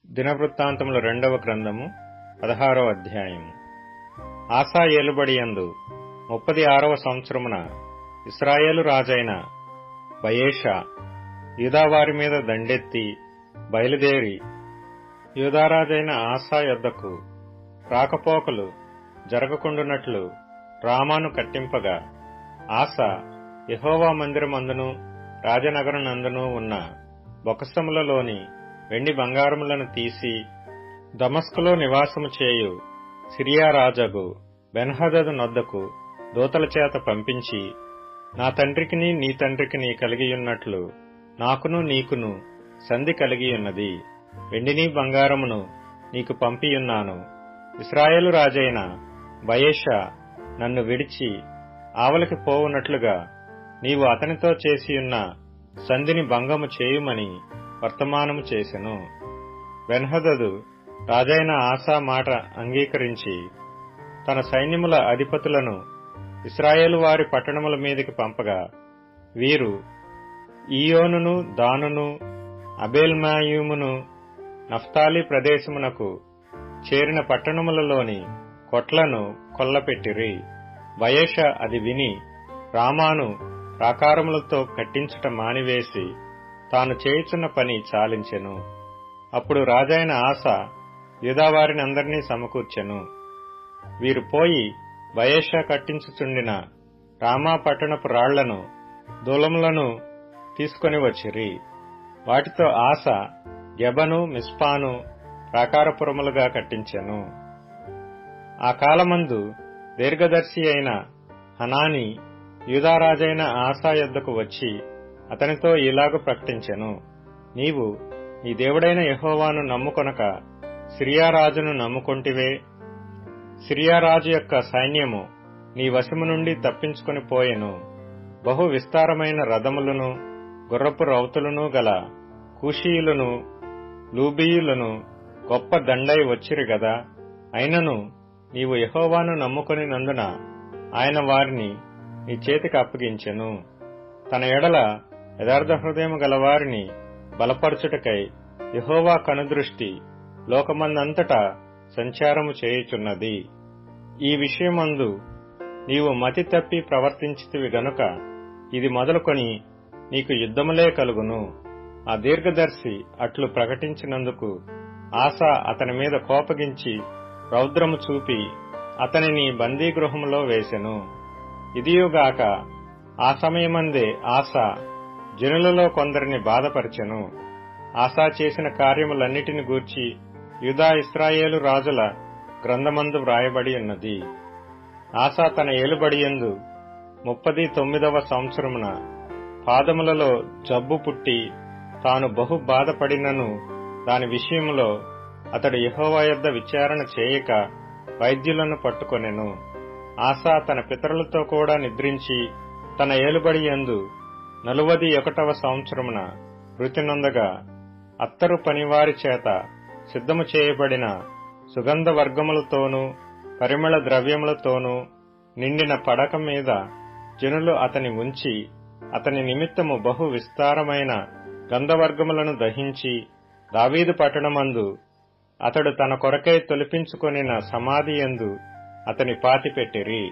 దినవృత్తాంతముల 2వ గ్రంథము 16వ అధ్యాయము. ఆసా ఏలుబడియందు 36వ సంవత్సరమున ఇశ్రాయేలు రాజైన బయేషా యూదావారి మీద దండెత్తి బయలుదేరి యూదారాజైన ఆసా యొద్దకు రాకపోకలు జరగకుండునట్లు రామాను కట్టింపగా, ఆసా యెహోవా మందిరమందును రాజనగరనందును ఉన్న బొక్కసములలోని వెండి బంగారములను తీసి దమస్కులో నివాసము చేయు సిరియా రాజగు బెన్హదదు నొద్దకు దూతల చేత పంపించి, నా తండ్రికిని నీ తండ్రికిని కలిగియున్నట్లు నాకును నీకును సంధి కలిగియున్నది. వెండిని బంగారమును నీకు పంపియున్నాను. ఇశ్రాయేలు రాజైన బయేషా నన్ను విడిచి ఆవలికి పోవునట్లుగా నీవు అతనితో చేసియున్న సంధిని భంగము చేయుమని వర్తమానము చేసెను. బెన్హదదు రాజైన ఆసా మాట అంగీకరించి తన సైన్యముల అధిపతులను ఇశ్రాయేలు వారి పట్టణముల మీదికి పంపగా, వీరు ఈయోనును దానును అబేల్మాయూమును నఫ్తాలి ప్రదేశమునకు చేరిన పట్టణములలోని కొట్లను కొల్లపెట్టిరి. బయేషా అది విని రామాను ప్రాకారములతో కట్టించుట మానివేసి తాను చేయుచున్న పని చాలించెను. అప్పుడు రాజైన ఆసా యూదావారినందరినీ సమకూర్చెను. వీరు పోయి బయేషా కట్టించుచుండిన రామా పట్టణపు రాళ్లను దూలములను తీసుకొని వచ్చిరి. వాటితో ఆసా గెబను మిస్పాను ప్రాకారపురములుగా కట్టించెను. ఆ కాలమందు దీర్ఘదర్శి అయిన హనాని యూదారాజైన ఆసా యొద్దకు వచ్చి అతనితో ఇలాగు ప్రకటించెను, నీవు నీ దేవుడైన యెహోవాను నమ్ముకొనక సిరియా రాజును నమ్ముకొంటివే. సిరియా రాజు యొక్క సైన్యము నీ వశము నుండి తప్పించుకొని పోయెను. బహు విస్తారమైన రథములను గుర్రపు రౌతులను గల కూషీయులను లూబీయులను గొప్ప దండై వచ్చిరి గదా. అయినను నీవు యెహోవాను నమ్ముకొనినందున ఆయన వారిని నీ చేతికి అప్పగించెను. తన ఎడల యథార్థ హృదయము గలవారిని బలపరచుటకై యెహోవా కనుదృష్టి లోకమందంతటా సంచారము చేయుచున్నది. ఈ విషయమందు నీవు మతి తప్పి ప్రవర్తించితివి గనుక ఇది మొదలుకొని నీకు యుద్ధములే కలుగును. ఆ దీర్ఘదర్శి అట్లు ప్రకటించినందుకు ఆసా అతని మీద కోపగించి రౌద్రము చూపి అతనిని బందీగృహములో వేసెను. ఇదియుగాక ఆ సమయమందే ఆసా జనులలో కొందరిని బాధపరిచెను. ఆసా చేసిన కార్యములన్నిటిని గూర్చి యూదా ఇశ్రాయేలు రాజుల గ్రంథమందు వ్రాయబడి ఉన్నది. ఆసా తన ఏలుబడియందు 39వ సంవత్సరమున పాదములలో జబ్బు పుట్టి తాను బహు బాధపడినను దాని విషయములో అతడు యెహోవా యొద్ద విచారణ చేయక వైద్యులను పట్టుకొనెను. ఆసా తన పితరులతో కూడా నిద్రించి తన ఏలుబడియందు 41వ సంవత్సరమున మృతి నొందగా, అత్తరు పనివారి చేత సిద్ధము చేయబడిన సుగంధ వర్గములతోనూ పరిమళ ద్రవ్యములతోనూ నిండిన పడక మీద జనులు అతని ఉంచి అతని నిమిత్తము బహు విస్తారమైన గంధవర్గములను దహించి దావీదు పట్టణమందు అతడు తన కొరకై తొలిపించుకొనిన సమాధియందు అతని పాతిపెట్టిరి.